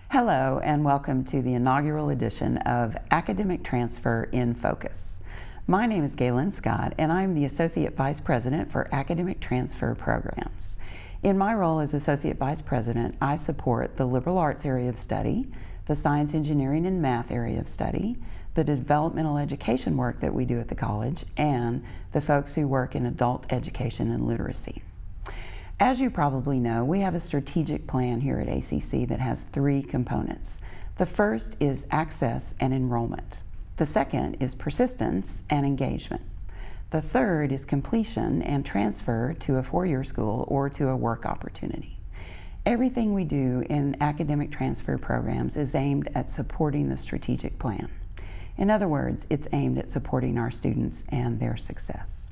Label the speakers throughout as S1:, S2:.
S1: Hello and welcome to the inaugural edition of Academic Transfer in Focus. My name is Galen Scott and I'm the Associate Vice President for Academic Transfer Programs. In my role as Associate Vice President, I support the Liberal Arts area of study, the Science, Engineering, and Math area of study, the developmental education work that we do at the college, and the folks who work in adult education and literacy. As you probably know, we have a strategic plan here at ACC that has three components. The first is access and enrollment. The second is persistence and engagement. The third is completion and transfer to a four-year school or to a work opportunity. Everything we do in academic transfer programs is aimed at supporting the strategic plan. In other words, it's aimed at supporting our students and their success.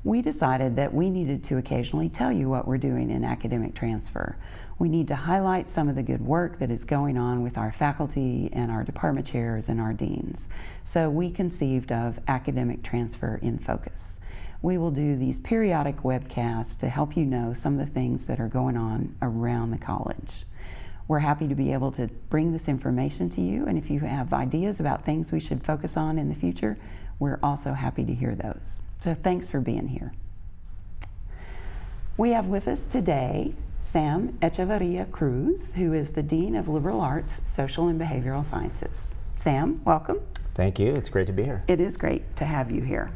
S1: We decided that we needed to occasionally tell you what we're doing in academic transfer. We need to highlight some of the good work that is going on with our faculty and our department chairs and our deans. So we conceived of Academic Transfer in Focus. We will do these periodic webcasts to help you know some of the things that are going on around the college. We're happy to be able to bring this information to you, and if you have ideas about things we should focus on in the future, we're also happy to hear those. So thanks for being here. We have with us today Sam Echeverria Cruz, who is the Dean of Liberal Arts, Social and Behavioral Sciences. Sam, welcome.
S2: Thank you. It's great to be here.
S1: It is great to have you here.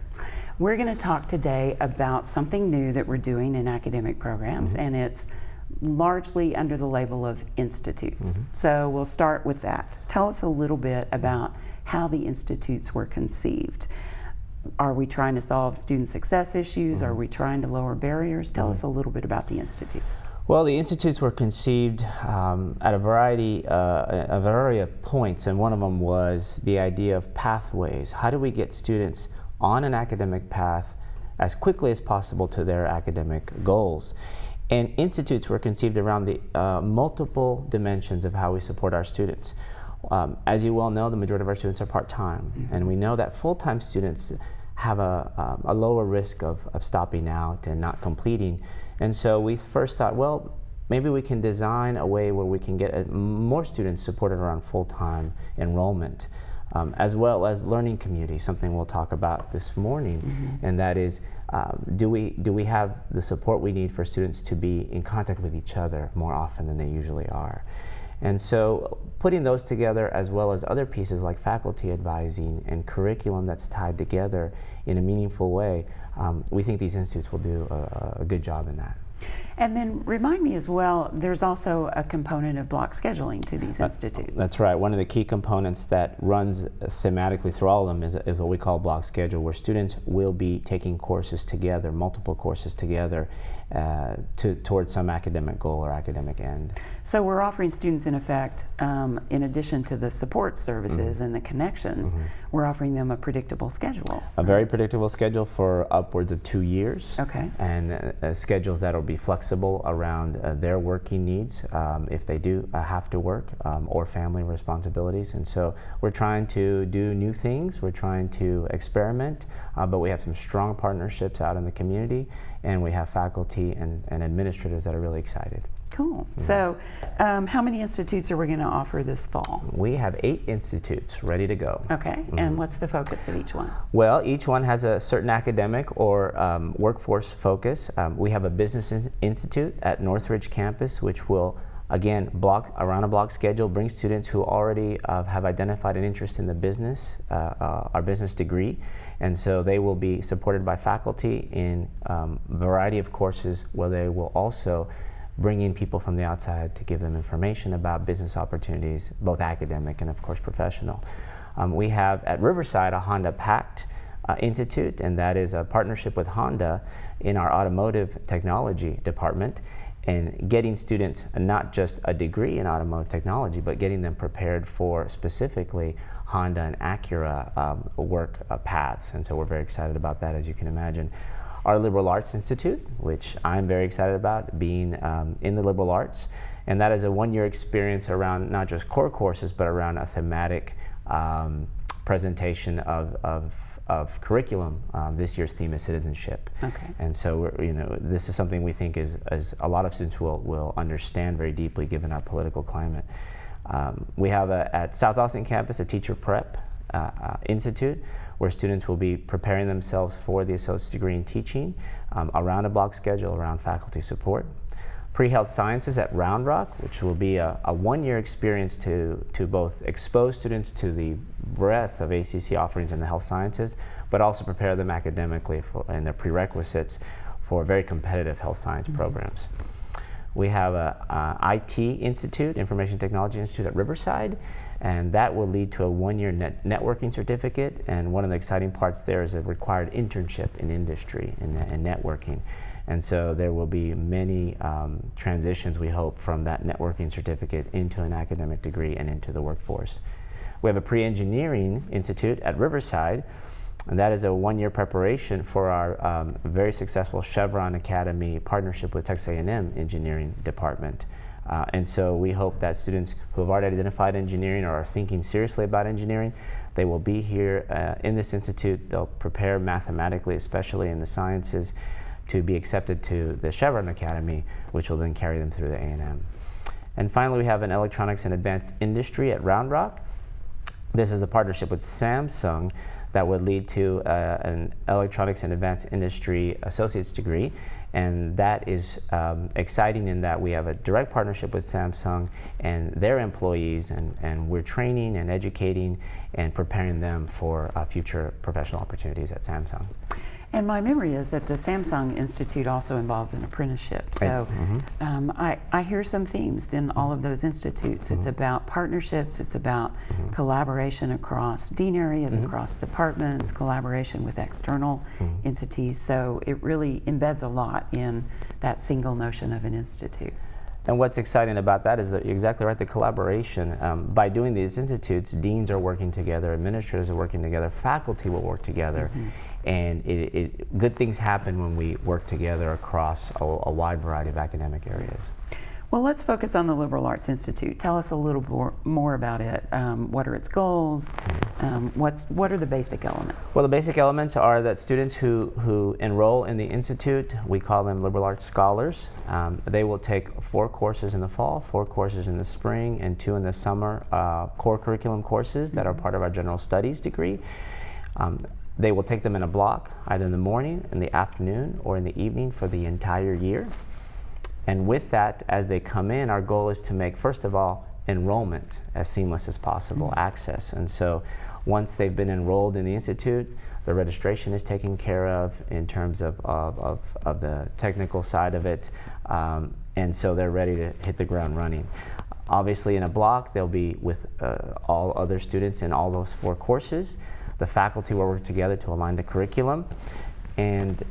S1: We're going to talk today about something new that we're doing in academic programs, and it's largely under the label of institutes. So we'll start with that. Tell us a little bit about how the institutes were conceived. Are we trying to solve student success issues? Are we trying to lower barriers? Tell us a little bit about the institutes.
S2: Well, the institutes were conceived at a variety of points, and one of them was the idea of pathways. How do we get students on an academic path as quickly as possible to their academic goals? And institutes were conceived around the multiple dimensions of how we support our students. As you well know, the majority of our students are part-time, and we know that full-time students have a lower risk of stopping out and not completing. And so we first thought, well, maybe we can design a way where we can get more students supported around full-time enrollment, as well as learning community, something we'll talk about this morning, and that is, do we have the support we need for students to be in contact with each other more often than they usually are? And so putting those together, as well as other pieces like faculty advising and curriculum that's tied together in a meaningful way, we think these institutes will do a good job in that.
S1: And then remind me as well, there's also a component of block scheduling to these institutes.
S2: That's right. One of the key components that runs thematically through all of them is what we call block schedule, where students will be taking courses together, multiple courses together, towards some academic goal or academic end.
S1: So we're offering students, in effect, in addition to the support services and the connections, we're offering them a predictable schedule.
S2: A very predictable schedule for upwards of 2 years.
S1: Okay.
S2: And schedules that will be flexible around their working needs if they do have to work, or family responsibilities. And so we're trying to do new things, we're trying to experiment, but we have some strong partnerships out in the community, and we have faculty and administrators that are really excited.
S1: Cool. So how many institutes are we going to offer this fall?
S2: We have 8 institutes ready to go.
S1: Okay. And what's the focus of each one?
S2: Well, each one has a certain academic or workforce focus. We have a business institute at Northridge campus, which will, again, around a block schedule, bring students who already have identified an interest in the business, our business degree. And so they will be supported by faculty in a variety of courses, where they will also bring in people from the outside to give them information about business opportunities, both academic and of course professional. We have at Riverside a Honda Pact Institute, and that is a partnership with Honda in our automotive technology department, and getting students not just a degree in automotive technology, but getting them prepared for specifically Honda and Acura work paths. And so we're very excited about that, as you can imagine. Our Liberal Arts Institute, which I'm very excited about, being in the liberal arts, and that is a one-year experience around not just core courses, but around a thematic presentation of of curriculum, this year's theme is citizenship.
S1: Okay.
S2: And so this is something we think is a lot of students will understand very deeply given our political climate. We have at South Austin campus a teacher prep institute where students will be preparing themselves for the associate's degree in teaching around a block schedule, around faculty support. Pre-health sciences at Round Rock, which will be a one-year experience to both expose students to the breadth of ACC offerings in the health sciences, but also prepare them academically in their prerequisites for very competitive health science programs. We have a IT Institute, Information Technology Institute at Riverside, and that will lead to a one-year networking certificate. And one of the exciting parts there is a required internship in industry and networking. And so there will be many transitions, we hope, from that networking certificate into an academic degree and into the workforce. We have a pre-engineering institute at Riverside, and that is a one-year preparation for our very successful Chevron Academy partnership with Texas A&M Engineering Department. And so we hope that students who have already identified engineering or are thinking seriously about engineering, they will be here in this institute. They'll prepare mathematically, especially in the sciences, to be accepted to the Chevron Academy, which will then carry them through the A&M. And finally, we have an electronics and advanced industry at Round Rock. This is a partnership with Samsung that would lead to an electronics and advanced industry associate's degree. And that is exciting in that we have a direct partnership with Samsung and their employees, and we're training and educating and preparing them for future professional opportunities at Samsung.
S1: And my memory is that the Samsung Institute also involves an apprenticeship. So I hear some themes in all of those institutes. It's about partnerships, it's about collaboration across dean areas, across departments, collaboration with external entities. So it really embeds a lot in that single notion of an institute.
S2: And what's exciting about that is that you're exactly right, the collaboration. By doing these institutes, deans are working together, administrators are working together, faculty will work together. And good things happen when we work together across a wide variety of academic areas.
S1: Well, let's focus on the Liberal Arts Institute. Tell us a little more about it. What are its goals? What are the basic elements?
S2: Well, the basic elements are that students who enroll in the Institute, we call them Liberal Arts Scholars. They will take 4 courses in the fall, 4 courses in the spring, and 2 in the summer, core curriculum courses that are part of our general studies degree. They will take them in a block, either in the morning, in the afternoon, or in the evening for the entire year. And with that, as they come in, our goal is to make, first of all, enrollment as seamless as possible, access. And so once they've been enrolled in the Institute, the registration is taken care of in terms of the technical side of it. And so they're ready to hit the ground running. Obviously, in a block, they'll be with all other students in all those 4 courses. The faculty will work together to align the curriculum. And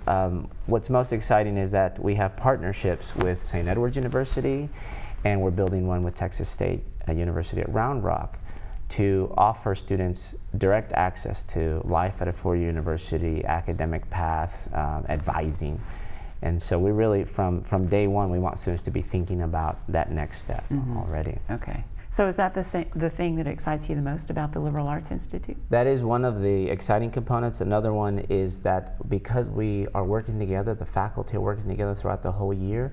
S2: what's most exciting is that we have partnerships with St. Edward's University, and we're building one with Texas State University at Round Rock to offer students direct access to life at a 4-year university, academic paths, advising. And so we really, from day one, we want students to be thinking about that next step already.
S1: Okay. So is that the thing that excites you the most about the Liberal Arts Institute?
S2: That is one of the exciting components. Another one is that because we are working together, the faculty are working together throughout the whole year,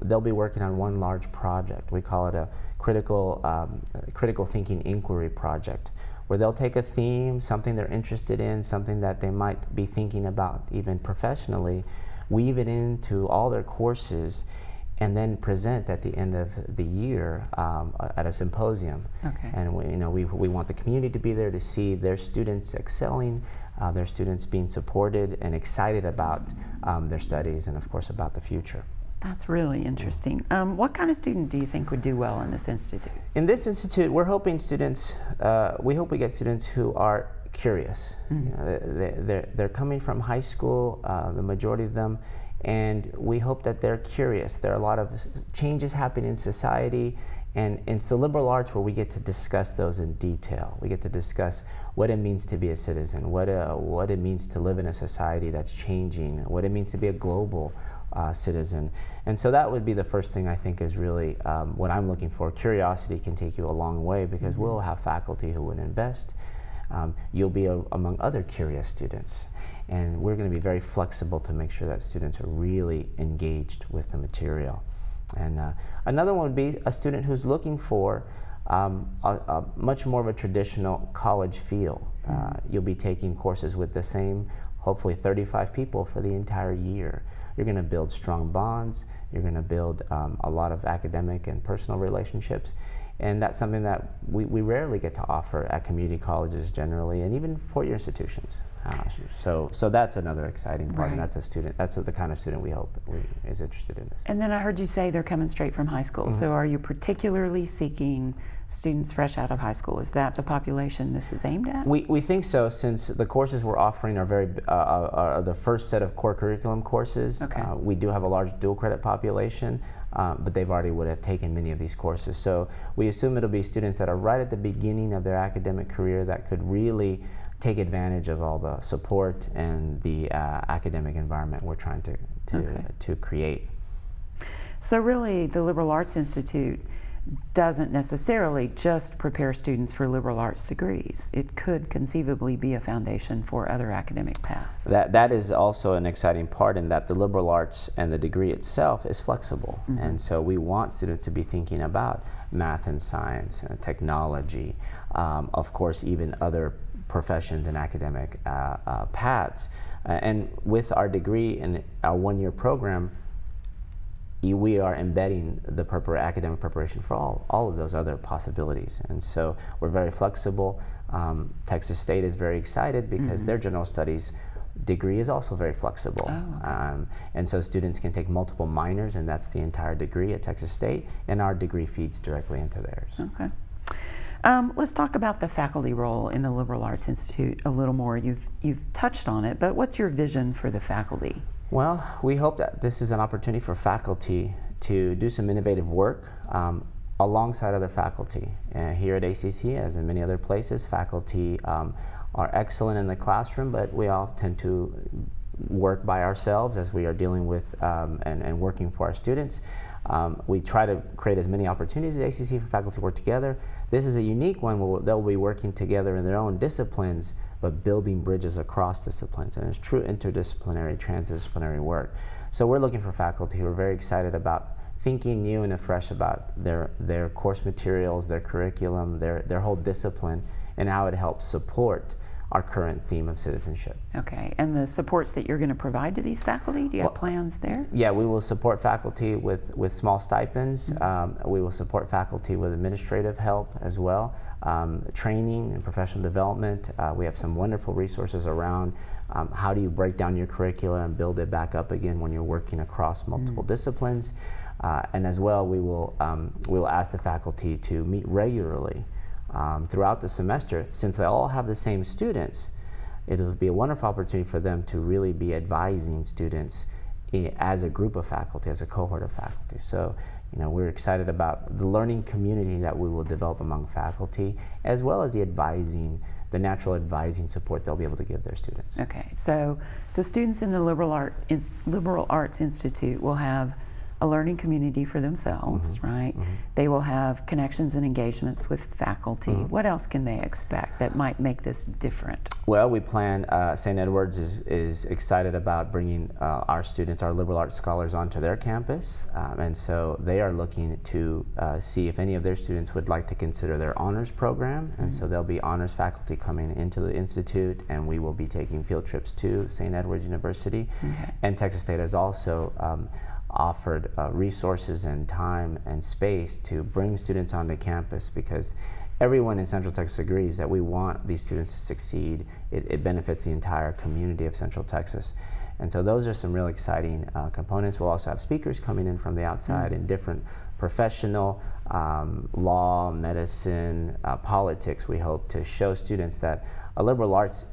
S2: they'll be working on one large project. We call it a critical thinking inquiry project, where they'll take a theme, something they're interested in, something that they might be thinking about even professionally, weave it into all their courses, and then present at the end of the year at a symposium.
S1: Okay.
S2: And we want the community to be there to see their students excelling, their students being supported and excited about their studies, and of course about the future.
S1: That's really interesting. What kind of student do you think would do well in this institute?
S2: In this institute, we're hoping students, we hope we get students who are curious. They're coming from high school, the majority of them, and we hope that they're curious. There are a lot of changes happening in society, and it's the liberal arts where we get to discuss those in detail. We get to discuss what it means to be a citizen, what it means to live in a society that's changing, what it means to be a global citizen. And so that would be the first thing I think is really what I'm looking for. Curiosity can take you a long way, because we'll have faculty who would invest you'll be among other curious students. And we're going to be very flexible to make sure that students are really engaged with the material. And another one would be a student who's looking for a much more of a traditional college feel. You'll be taking courses with the same, hopefully 35 people for the entire year. You're going to build strong bonds. You're going to build a lot of academic and personal relationships. And that's something that we rarely get to offer at community colleges generally, and even four-year institutions. So that's another exciting part,
S1: Right.
S2: and that's the kind of student we hope is interested in this.
S1: And then I heard you say they're coming straight from high school. So are you particularly seeking students fresh out of high school? Is that the population this is aimed at?
S2: We think so, since the courses we're offering are are the first set of core curriculum courses.
S1: Okay.
S2: We do have a large dual credit population, but they've already would have taken many of these courses. So we assume it'll be students that are right at the beginning of their academic career that could really take advantage of all the support and the academic environment we're trying to create.
S1: So really, the Liberal Arts Institute doesn't necessarily just prepare students for liberal arts degrees. It could conceivably be a foundation for other academic paths.
S2: That is also an exciting part, in that the liberal arts and the degree itself is flexible. And so we want students to be thinking about math and science and technology, of course even other professions and academic paths. And with our degree and our one-year program, we are embedding the academic preparation for all of those other possibilities. And so we're very flexible. Texas State is very excited because their general studies degree is also very flexible.
S1: Oh, okay.
S2: And so students can take multiple minors, and that's the entire degree at Texas State, and our degree feeds directly into theirs.
S1: Okay. Let's talk about the faculty role in the Liberal Arts Institute a little more. You've touched on it, but what's your vision for the faculty?
S2: Well, we hope that this is an opportunity for faculty to do some innovative work alongside other faculty. Here at ACC, as in many other places, faculty are excellent in the classroom, but we all tend to work by ourselves as we are dealing with and working for our students. We try to create as many opportunities at ACC for faculty to work together. This is a unique one where they'll be working together in their own disciplines, but building bridges across disciplines, and it's true interdisciplinary, transdisciplinary work. So we're looking for faculty who are very excited about thinking new and afresh about their course materials, their curriculum, their whole discipline, and how it helps support our current theme of citizenship.
S1: Okay, and the supports that you're going to provide to these faculty, do you have plans there?
S2: Yeah, we will support faculty with small stipends. We will support faculty with administrative help as well, training and professional development. We have some wonderful resources around how do you break down your curricula and build it back up again when you're working across multiple disciplines. And as well, we will ask the faculty to meet regularly throughout the semester. Since they all have the same students, it'll be a wonderful opportunity for them to really be advising students as a group of faculty, as a cohort of faculty. So, we're excited about the learning community that we will develop among faculty, as well as the natural advising support they'll be able to give their students.
S1: Okay, so the students in the Liberal Arts Institute will have a learning community for themselves, right? They will have connections and engagements with faculty. What else can they expect that might make this different?
S2: Well, we plan, St. Edward's is excited about bringing our students, our liberal arts scholars, onto their campus. And so they are looking to see if any of their students would like to consider their honors program. And so there'll be honors faculty coming into the Institute, and we will be taking field trips to St. Edward's University. And Texas State has also offered resources and time and space to bring students onto campus, because everyone in Central Texas agrees that we want these students to succeed. It benefits the entire community of Central Texas. And so those are some really exciting components. We'll also have speakers coming in from the outside in different professional, law, medicine, politics. We hope to show students that a liberal arts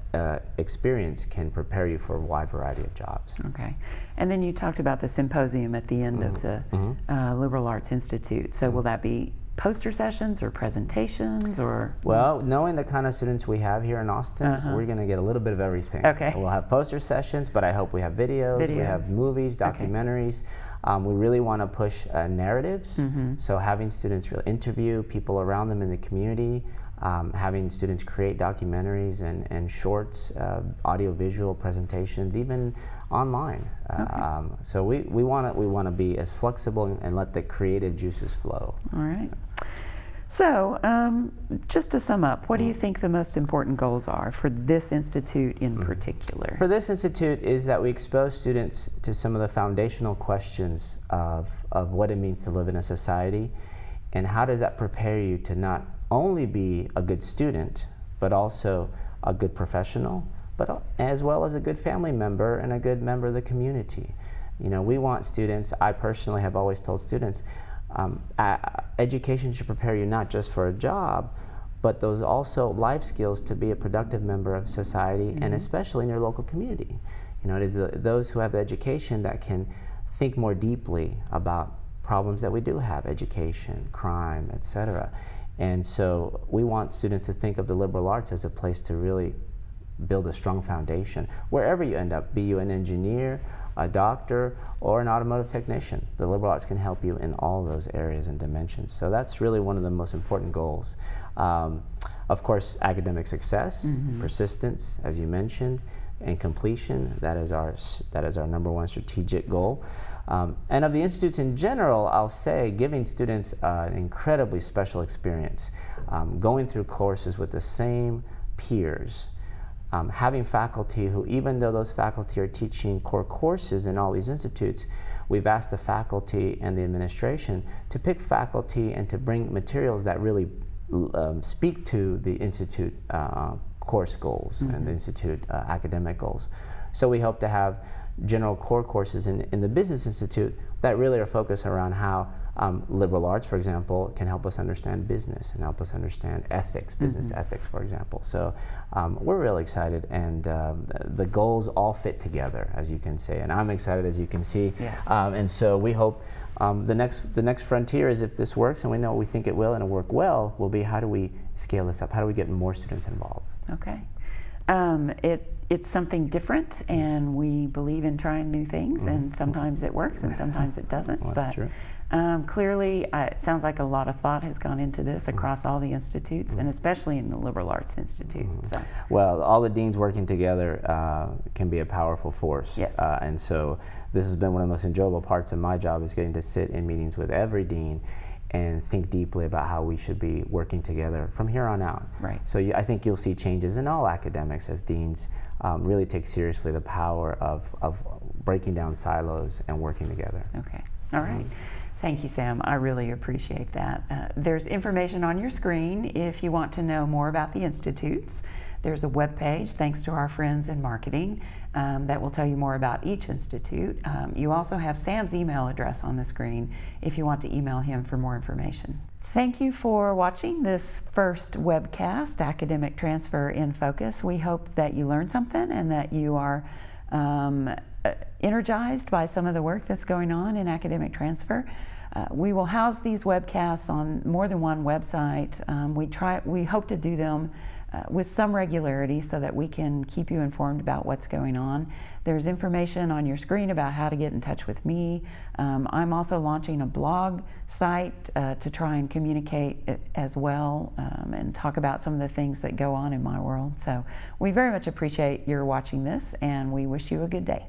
S2: experience can prepare you for a wide variety of jobs.
S1: Okay, and then you talked about the symposium at the end of the Liberal Arts Institute. So will that be poster sessions or presentations, or?
S2: Well, knowing the kind of students we have here in Austin, we're going to get a little bit of everything.
S1: Okay.
S2: We'll have poster sessions, but I hope we have videos. We have movies, documentaries. We really want to push narratives, so having students really interview people around them in the community, having students create documentaries and shorts, audio-visual presentations, even online.
S1: Okay.
S2: So we want to be as flexible and let the creative juices flow.
S1: All right. So, just to sum up, what do you think the most important goals are for this institute in particular?
S2: For this institute is that we expose students to some of the foundational questions of what it means to live in a society, and how does that prepare you to not only be a good student, but also a good professional, but as well as a good family member and a good member of the community. You know, we want students, I personally have always told students, education should prepare you not just for a job, but those also life skills to be a productive member of society, and especially in your local community. You know, it is those who have the education that can think more deeply about problems that we do have, education, crime, etc. And so we want students to think of the liberal arts as a place to really build a strong foundation. Wherever you end up, be you an engineer, a doctor, or an automotive technician, the liberal arts can help you in all those areas and dimensions. So that's really one of the most important goals. Of course, academic success, persistence, as you mentioned, and completion. That is our #1 strategic goal. And of the institutes in general, I'll say giving students an incredibly special experience, going through courses with the same peers, having faculty who, even though those faculty are teaching core courses in all these institutes, we've asked the faculty and the administration to pick faculty and to bring materials that really speak to the institute course goals and the institute academic goals. So we hope to have general core courses in the Business Institute that really are focused around how liberal arts, for example, can help us understand business and help us understand ethics, business ethics, for example. So we're really excited, and the goals all fit together, as you can say, and I'm excited, as you can see.
S1: Yes.
S2: And so we hope the next frontier is, if this works, and we think it will and it'll work well, will be how do we scale this up? How do we get more students involved?
S1: Okay. It's something different, and we believe in trying new things, and sometimes it works and sometimes it doesn't.
S2: Well, that's true.
S1: Clearly, it sounds like a lot of thought has gone into this across all the institutes, and especially in the Liberal Arts Institute. So.
S2: Well, all the deans working together can be a powerful force.
S1: Yes.
S2: And so this has been one of the most enjoyable parts of my job, is getting to sit in meetings with every dean and think deeply about how we should be working together from here on out.
S1: Right.
S2: So I think you'll see changes in all academics as deans really take seriously the power of breaking down silos and working together.
S1: Okay. All right. Thank you, Sam. I really appreciate that. There's information on your screen if you want to know more about the institutes. There's a web page, thanks to our friends in marketing, that will tell you more about each institute. You also have Sam's email address on the screen if you want to email him for more information. Thank you for watching this first webcast, Academic Transfer in Focus. We hope that you learned something and that you are energized by some of the work that's going on in academic transfer. We will house these webcasts on more than one website. We hope to do them with some regularity so that we can keep you informed about what's going on. There's information on your screen about how to get in touch with me. I'm also launching a blog site to try and communicate as well and talk about some of the things that go on in my world. So we very much appreciate your watching this, and we wish you a good day.